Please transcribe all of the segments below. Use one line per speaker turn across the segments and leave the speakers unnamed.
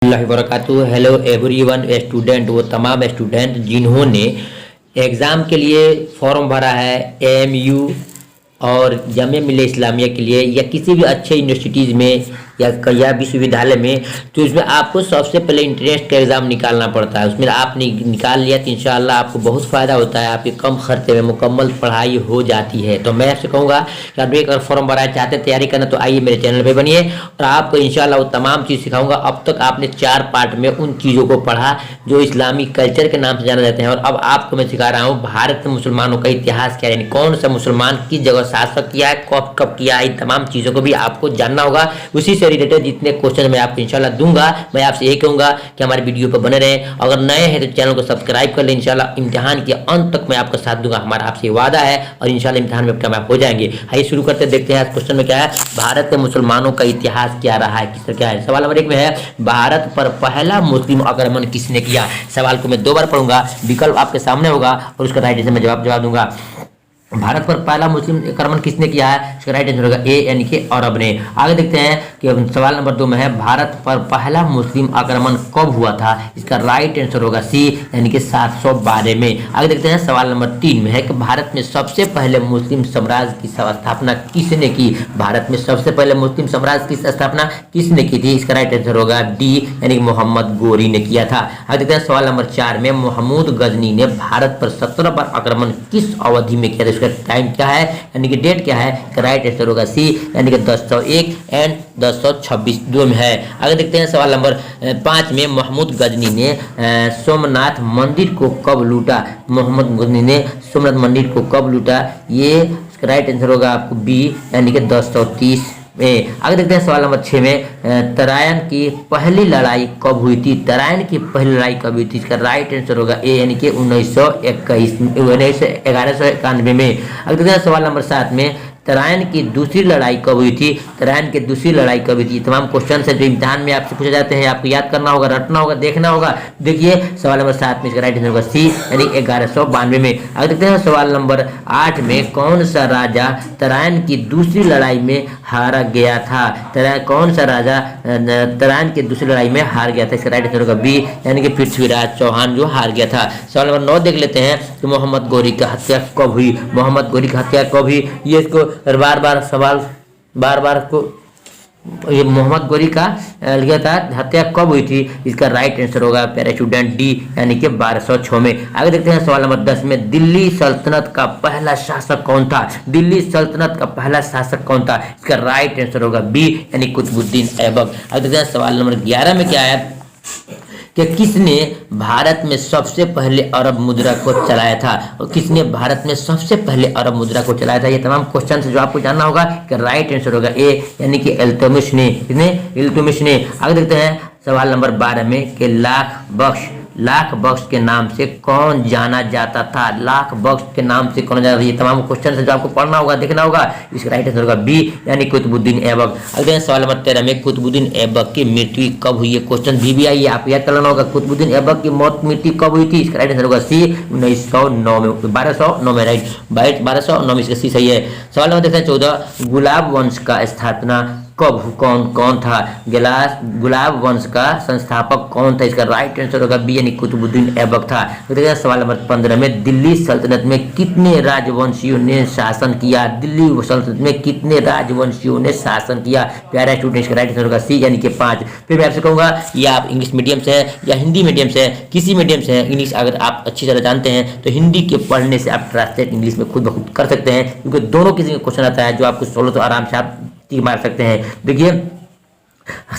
वरकatuh। Hello everyone student, वो तमाम student जिन्होंने एग्ज़ाम के लिए फॉर्म भरा है एएमयू और जामिया मिल्लिया इस्लामिया के लिए या किसी भी अच्छे यूनिवर्सिटीज़ में या विश्वविद्यालय में, तो इसमें आपको सबसे पहले इंट्रेंस का एग्ज़ाम निकालना पड़ता है। उसमें आप निकाल लिया तो इंशाअल्लाह आपको बहुत फ़ायदा होता है, आपके कम खर्चे में मुकम्मल पढ़ाई हो जाती है। तो मैं आपसे कहूँगा कि आप भी अगर फॉर्म भराना चाहते हैं, तैयारी करना, तो आइए मेरे चैनल पर बनिए और आपको इंशाअल्लाह वो तमाम चीज़ सिखाऊंगा। अब तक आपने 4 पार्ट में उन चीज़ों को पढ़ा जो इस्लामी कल्चर के नाम से जाना जाते हैं, और अब आपको मैं सिखा रहा हूँ भारत में मुसलमानों का इतिहास क्या है, यानी कौन सा मुसलमान किस जगह शासक किया है, कब कब किया है, इन तमाम चीज़ों को भी आपको जानना होगा। उसी से रिलेटेड जितने क्वेश्चन मैं आपको इंशाल्लाह दूंगा, मैं आपसे यही कहूँगा कि हमारे वीडियो पर बने रहें। अगर नए हैं तो चैनल को सब्सक्राइब कर लें। इंशाल्लाह इम्तिहान के अंत तक मैं आपका साथ दूंगा, हमारा आपसे वादा है, और इंशाल्लाह इम्तिहान में कामयाब हो जाएंगे। आइए शुरू करते, देखते हैं आज क्वेश्चन में क्या है। भारत के मुसलमानों का इतिहास क्या रहा है, किस तरह क्या है। सवाल नंबर 1 में है, भारत पर पहला मुस्लिम आक्रमण किसने किया। सवाल को मैं 2 बार पढ़ूंगा, विकल्प आपके सामने होगा और उसका राइट आंसर मैं जवाब दूंगा। भारत पर पहला मुस्लिम आक्रमण किसने किया है, इसका राइट आंसर होगा ए, यानी कि अरब ने। आगे देखते हैं कि सवाल नंबर 2 में है, भारत पर पहला मुस्लिम आक्रमण कब हुआ था, इसका राइट आंसर होगा सी, यानी कि 712 में। आगे देखते हैं सवाल नंबर 3 में है कि भारत में सबसे पहले मुस्लिम साम्राज्य की स्थापना किसने की। भारत में सबसे पहले मुस्लिम साम्राज्य की स्थापना किसने की थी, इसका राइट आंसर होगा डी, यानी कि मोहम्मद गोरी ने किया था। आगे देखते हैं सवाल नंबर 4 में, महमूद गजनी ने भारत पर 17 बार आक्रमण किस अवधि में किया था, टाइम क्या है, यानी कि डेट क्या है, राइट आंसर होगा सी, यानी कि 1001 एंड 1026 दो में है। आगे देखते हैं सवाल नंबर 5 में, महमूद गजनी ने सोमनाथ मंदिर को कब लूटा। मोहम्मद गजनी ने सोमनाथ मंदिर को कब लूटा, ये राइट आंसर होगा आपको बी, यानी कि 1030 में। आगे देखते हैं सवाल नंबर 6 में, तराइन की पहली लड़ाई कब हुई थी। तराइन की पहली लड़ाई कब हुई थी, इसका राइट आंसर होगा ए, यानी कि 1191 में। आगे देखते हैं सवाल नंबर 7 में, तराइन की दूसरी लड़ाई कब हुई थी। तराइन की दूसरी लड़ाई कब हुई थी। तमाम क्वेश्चन है जो इम्तिहान में आपसे पूछे जाते हैं, आपको याद करना होगा, रटना होगा, देखना होगा। देखिए सवाल नंबर 7 में इसका राइट आंसर होगा सी, यानी 1192 में। आगे देखते हैं सवाल नंबर 8 में, कौन सा राजा तराइन की दूसरी लड़ाई में हारा गया था। कौन सा राजा तराइन की दूसरी लड़ाई में हार गया था, इसका राइट आंसर होगा बी, यानी कि पृथ्वीराज चौहान जो हार गया था। सवाल नंबर 9 देख लेते हैं कि मोहम्मद गोरी की हत्या कब हुई। मोहम्मद गोरी की हत्या कब हुई, ये इसको बार बार को, ये मोहम्मद गोरी का लिखा था हत्या कब हुई थी, इसका राइट आंसर होगा प्यारे स्टूडेंट डी, यानी कि 1206 में। आगे देखते हैं सवाल नंबर 10 में, दिल्ली सल्तनत का पहला शासक कौन था। दिल्ली सल्तनत का पहला शासक कौन था, इसका राइट आंसर होगा बी, यानी कुतुबुद्दीन ऐबक। आगे देखते हैं सवाल नंबर 11 में क्या है कि किसने भारत में सबसे पहले अरब मुद्रा को चलाया था, और किसने भारत में सबसे पहले अरब मुद्रा को चलाया था। ये तमाम क्वेश्चन जो आपको जानना होगा कि राइट आंसर होगा ए, यानी कि इल्तुतमिश ने। इल्तुतमिश ने। आगे देखते हैं सवाल नंबर 12 में कि लाख बख्श के नाम से कौन जाना जाता था। लाख बख्श के नाम से कौन जाता था, ये तमाम क्वेश्चन है जो आपको पढ़ना होगा, देखना होगा। इसका राइट आंसर होगा बी, यानी कुतुबुद्दीन ऐबक। अगले सवाल नंबर 13 में, कुतुबुद्दीन ऐबक की मृत्यु कब हुई। ये क्वेश्चन भी आई है, आप याद करना होगा। कुतुबुद्दीन ऐबक की मृत्यु कब हुई थी, इसका राइट आंसर होगा सी, 1909 में, 1209 में। राइट 1209 में इसका सी सही है। सवाल नंबर देखते हैं 14, गुलाब वंश का स्थापना कब कौन था। गुलाब वंश का संस्थापक कौन था, इसका राइट आंसर होगा बी, यानी कुतुबुद्दीन ऐबक था। सवाल नंबर 15 में, दिल्ली सल्तनत में कितने राजवंशियों ने शासन किया। दिल्ली सल्तनत में कितने राजवंशियों ने शासन किया, प्यारा स्टूडेंट, इसका राइट आंसर होगा सी, यानी कि 5। फिर मैं आपसे कहूँगा, या आप इंग्लिश मीडियम से है या हिंदी मीडियम से है, किसी मीडियम से है, इंग्लिश अगर आप अच्छी तरह जानते हैं तो हिंदी के पढ़ने से आप ट्रांसलेट इंग्लिश में खुद ब खुद कर सकते हैं, क्योंकि दोनों किसी का क्वेश्चन आता है जो आपको 16 तो आराम से आप मार सकते हैं। देखिए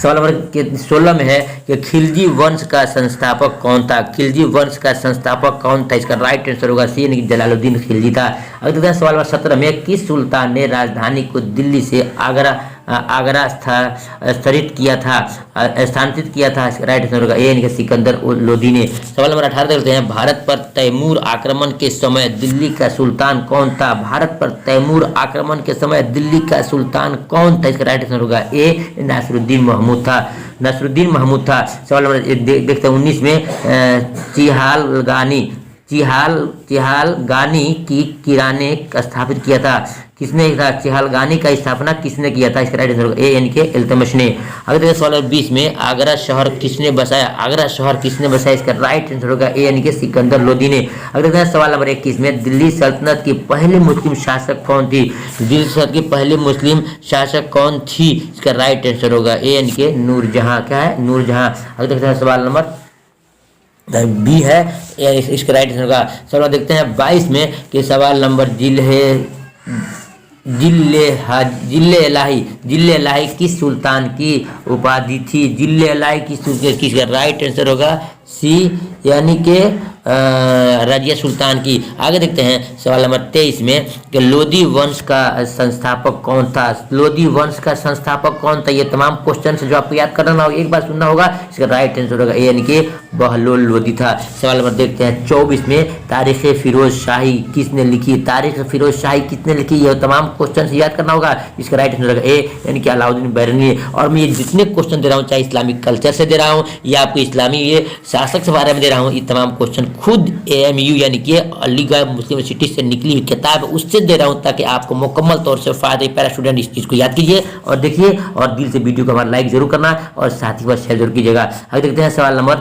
सवाल नंबर 16 में है कि खिलजी वंश का संस्थापक कौन था। खिलजी वंश का संस्थापक कौन था, इसका राइट आंसर होगा सी, यानी कि जलालुद्दीन खिलजी था। अगले देखते हैं सवाल नंबर 17 में, किस सुल्तान ने राजधानी को दिल्ली से आगरा स्थानांतरित किया था, इसका राइट आंसर होगा ए, यानी कि सिकंदर लोदी ने। सवाल नंबर 18 देखते हैं, भारत पर तैमूर आक्रमण के समय दिल्ली का सुल्तान कौन था। भारत पर तैमूर आक्रमण के समय दिल्ली का सुल्तान कौन था, इसका राइट आंसर होगा ए, नसरुद्दीन महमूद था। सवाल नंबर देखते हैं 19 में, चिहालगानी की किराने स्थापित किया था? किसने था? चिहालगानी का स्थापना किसने किया था? इसका राइट आंसर होगा ए यानी कि इल्तुतमिश ने। अगर देखिए सवाल नंबर 20 में आगरा शहर किसने बसाया? आगरा शहर किसने बसाया? इसका राइट आंसर होगा ए यानी कि सिकंदर लोदी ने। अगर देखते हैं सवाल नंबर 21 में दिल्ली सल्तनत की पहली मुस्लिम शासक कौन थी? दिल्ली सल्तनत की पहली मुस्लिम शासक कौन थी? इसका राइट आंसर होगा ए यानी कि नूरजहां। क्या है? नूरजहां। अगर देखते हैं सवाल नंबर बी है इसका राइट आंसर होगा। सवाल देखते हैं 22 में कि सवाल नंबर जिले इलाही किस सुल्तान की उपाधि थी? जिले इलाही किसका राइट आंसर होगा सी यानी कि रजिया सुल्तान की। आगे देखते हैं सवाल नंबर 23 में कि लोदी वंश का संस्थापक कौन था? लोदी वंश का संस्थापक कौन था? ये तमाम क्वेश्चन जो आपको याद करना होगा, एक बार सुनना होगा। इसका राइट आंसर होगा ए यानी कि बहलोल लोदी था। सवाल नंबर देखते हैं 24 में तारीख फिरोज शाही किसने लिखी? तारीख फिरोज शाही किसने लिखी? ये तमाम क्वेश्चन याद करना होगा। इसका राइट आंसर होगा ए यानी कि अलाउद्दीन बैरनी। और मैं ये जितने क्वेश्चन दे रहा हूँ, चाहे इस्लामिक कल्चर से दे रहा हूँ या आपको इस्लामी ये शासक के बारे में दे रहा हूँ, ये तमाम क्वेश्चन खुद AMU यानी कि अलीगढ़ मुस्लिम यूनिवर्सिटी से निकली हुई किताब उससे दे रहा हूँ, ताकि आपको मुकम्मल तौर से फायदे। पैरा स्टूडेंट इस चीज़ को याद कीजिए और देखिए और दिल से वीडियो को हमारा लाइक जरूर करना और साथ ही शेयर जरूर कीजिएगा। आगे देखते हैं सवाल नंबर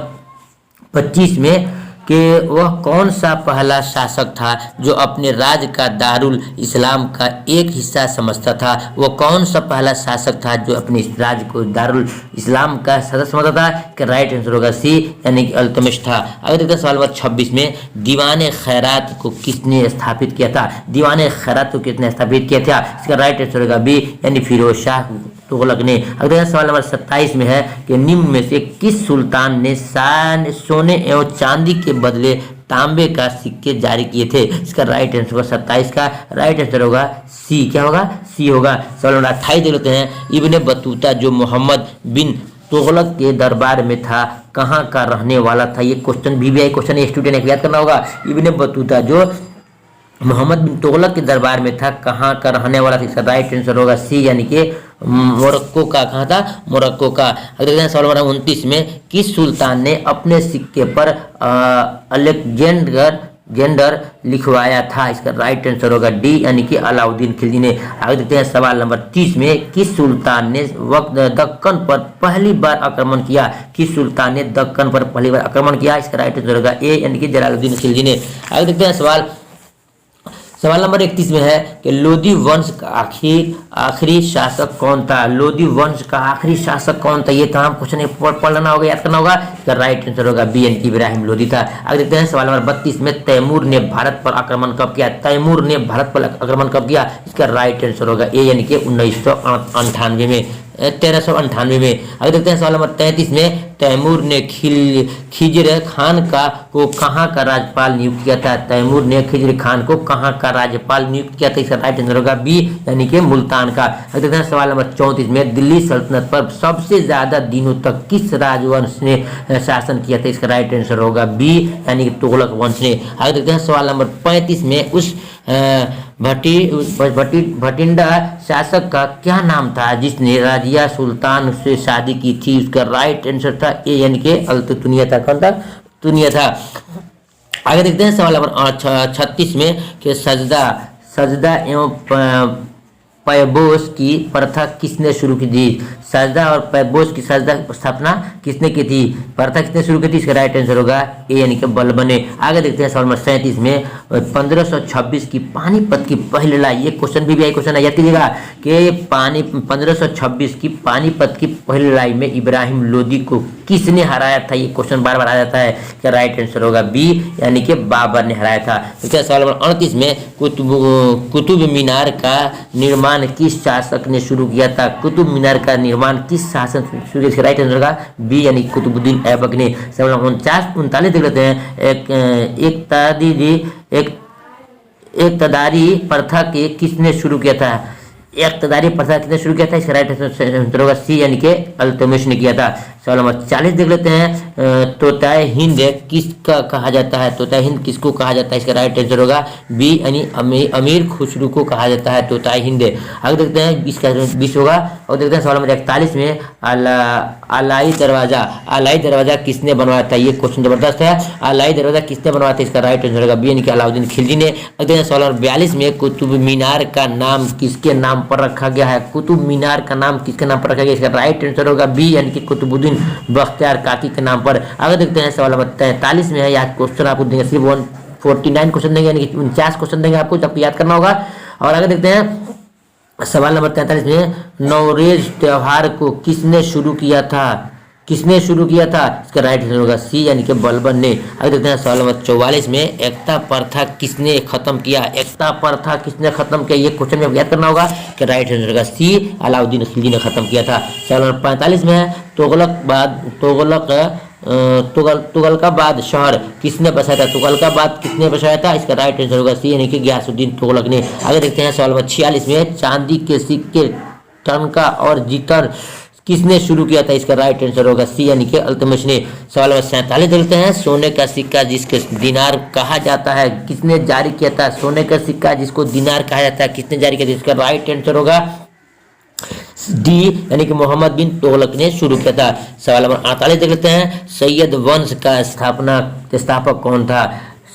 25 में कि वह कौन सा पहला शासक था जो अपने राज्य का दारुल इस्लाम का एक हिस्सा समझता था? वह कौन सा पहला शासक था जो अपने राज्य को दारुल इस्लाम का सदस्य समझता था? कि राइट आंसर होगा सी यानी कि इल्तुतमिश था। अगर देखते हैं सवाल नंबर 26 में दीवान खैरात को किसने स्थापित किया था? दीवान खैरात को किसने स्थापित किया था? इसका राइट आंसर होगा बी यानी फिरोज शाह तुगलक ने। अगर सवाल नंबर 27 में है कि निम्न में से किस सुल्तान ने सोने एवं चांदी के बदले तांबे का सिक्के जारी किए थे? इसका राइट आंसर होगा 27 का राइट आंसर होगा सी। क्या होगा? सी होगा। सवाल नंबर 28 देख लेते हैं। इब्ने बतूता जो मोहम्मद बिन तुगलक के दरबार में था कहाँ का रहने वाला था? ये क्वेश्चन VVI क्वेश्चन है, स्टूडेंट को याद करना होगा। इब्ने बतूता जो मोहम्मद बिन तुगलक के दरबार में था कहाँ का रहने वाला था? इसका राइट आंसर होगा सी यानी कि मोरक्को का। कहाँ था? मोरक्को का। अगर देखते हैं सवाल नंबर 29 में किस सुल्तान ने अपने सिक्के पर अलेक्जेंडर लिखवाया था? इसका राइट आंसर होगा डी यानी कि अलाउद्दीन खिलजी ने। आगे देखते हैं सवाल नंबर 30 में किस सुल्तान ने दक्कन पर पहली बार आक्रमण किया? किस सुल्तान ने दक्कन पर पहली बार आक्रमण किया? इसका राइट आंसर होगा ए यानी कि जलालुद्दीन खिलजी ने। आगे देखते हैं सवाल नंबर 31 में है कि लोदी वंश का आखिरी शासक कौन था? लोदी वंश का आखिरी शासक कौन था? ये तमाम क्वेश्चन पढ़ लेना होगा, याद करना होगा। इसका राइट आंसर होगा बी यानी कि इब्राहिम लोदी था। आगे देखते हैं सवाल नंबर 32 में तैमूर ने भारत पर आक्रमण कब किया? तैमूर ने भारत पर आक्रमण कब किया? इसका राइट आंसर होगा ए यानी कि 1398 में। अगर देखते हैं सवाल नंबर 33 में तैमूर ने खिजर खान को कहाँ का राज्यपाल नियुक्त किया था? तैमूर ने खिजर खान को कहाँ का राज्यपाल नियुक्त किया था? इसका राइट आंसर होगा बी यानी कि मुल्तान का। अगर देखते हैं सवाल नंबर 34 में दिल्ली सल्तनत पर सबसे ज्यादा दिनों तक किस राजवंश ने शासन किया था? इसका राइट आंसर होगा बी यानी कि तुगलक वंश ने। अगर देखते हैं सवाल नंबर 35 में उस भटिंडा शासक का क्या नाम था जिसने राजिया सुल्तान से शादी की थी? उसका राइट आंसर था ए यानी कि अल्तुतुनिया था। कौन था? तुनिया था। आगे देखते हैं सवाल नंबर 36 में कि सजदा एवं पैबोस की प्रथा किसने शुरू की थी? सजदा और पैबोस की स्थापना किसने की थी? प्रथा किसने शुरू की थी? इसका राइट आंसर होगा ए यानी कि बलबन ने। आगे देखते हैं सवाल नंबर 37 में 1526 की पानीपत की पहली लड़ाई। ये क्वेश्चन भी क्वेश्चन याद कीजिएगा कि 1526 की पानीपत की पहली लड़ाई में इब्राहिम लोदी को किसने हराया था? ये क्वेश्चन बार बार आ जाता है। इसका राइट आंसर होगा बी यानी कि बाबर ने हराया था। तो सवाल नंबर 38 में कुतुब मीनार का निर्माण किस शासक ने शुरू किया था? कुतुब मीनार का निर्माण किस शासक ने शुरू किया? राइट आंसर होगा बी यानी कुतुबुद्दीन ऐबक ने। सवाल 49 देख लेते हैं। इक्तदारी प्रथा के किसने शुरू किया था? इक्तदारी प्रथा किसने शुरू किया था? इसका राइट आंसर होगा सी यानी कि इल्तुतमिश ने किया था। सवाल नंबर 40 देख लेते हैं। तोताए हिंद किसका कहा जाता है, तोताए हिंद किसको कहा जाता है, इसका राइट आंसर होगा बी यानी अमीर खुसरू को कहा जाता है तोताए हिंद। आगे देखते हैं इसका 20 होगा। और देखते हैं सवाल नंबर 41 में आलाई दरवाजा, आलाई दरवाजा किसने बनवाया था, ये क्वेश्चन जबरदस्त है। आलाई दरवाजा किसने बनवाया था, इसका राइट आंसर होगा बी यानी कि अलाउद्दीन खिलजी ने। अगले देखते हैं सवाल नंबर 42 में कुतुब मीनार का नाम किसके नाम पर रखा गया है, कुतुब मीनार का नाम किसके नाम पर रखा गया, इसका राइट आंसर होगा बी यानी कि कुतुबुद्दीन बख्तियार काकी के नाम पर। आगे देखते हैं सवाल नंबर 43 में है, याद क्वेश्चन आपको देंगे सिर्फ 149 क्वेश्चन देंगे यानी कि 49 क्वेश्चन देंगे आपको, जब याद करना होगा। और आगे देखते हैं सवाल नंबर 43 में नवरेज त्योहार को किसने शुरू किया था, किसने शुरू किया था, इसका राइट आंसर होगा सी यानी कि बलबन ने। आगे देखते हैं सवाल नंबर 44 में एकता प्रथा किसने खत्म किया, एकता प्रथा किसने खत्म किया, ये क्वेश्चन में याद करना होगा कि राइट आंसर होगा सी अलाउद्दीन खिलजी ने खत्म किया था। सवाल नंबर 45 में है तुगलकाबाद शहर किसने बसाया था, तुगलकाबाद किसने बसाया था, इसका राइट आंसर होगा सी यानी कि गयासुद्दीन तुगलक ने। आगे देखते हैं सवाल नंबर 46 में चांदी के सिक्के टनका और जीतर किसने शुरू किया था, इसका राइट आंसर होगा सी यानी कि अल्तमिश ने। सवाल नंबर 47 देखते हैं सोने का सिक्का जिसके दिनार कहा जाता है किसने जारी किया था, सोने का सिक्का जिसको दिनार कहा जाता है किसने जारी किया था, इसका राइट आंसर होगा डी यानी कि मोहम्मद बिन तुगलक ने शुरू किया था। सवाल नंबर 48 देख लेते हैं सैयद वंश का स्थापक कौन था,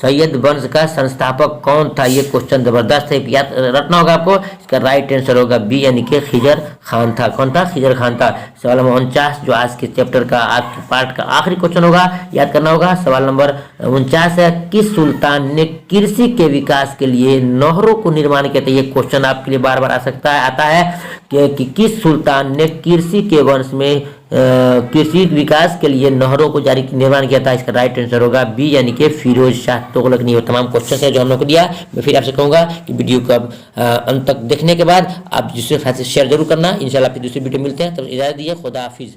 सैयद वंश का संस्थापक कौन था, ये क्वेश्चन जबरदस्त है, याद रखना होगा आपको। इसका राइट आंसर होगा बी यानी कि खिजर खान था। कौन था, खिजर खान था। सवाल नंबर 49 जो आज के चैप्टर का पार्ट का आखिरी क्वेश्चन होगा, याद करना होगा। सवाल नंबर 49 है किस सुल्तान ने कृषि के विकास के लिए नहरों को निर्माण किया था, ये क्वेश्चन आपके लिए बार बार आ सकता है, आता है कि किस सुल्तान ने कृषि के वंश में कृषि विकास के लिए नहरों को जारी निर्माण किया था, इसका राइट आंसर होगा बी यानी कि फिरोज शाह तुगलक ने। तमाम क्वेश्चन है जो हम लोग को दिया। मैं फिर आपसे कहूंगा कि वीडियो को अब अंत तक देखने के बाद आप दूसरे साथ शेयर जरूर करना। इंशाल्लाह फिर दूसरी वीडियो मिलते हैं, तब इजाजत दीजिए, खुदा हाफिज।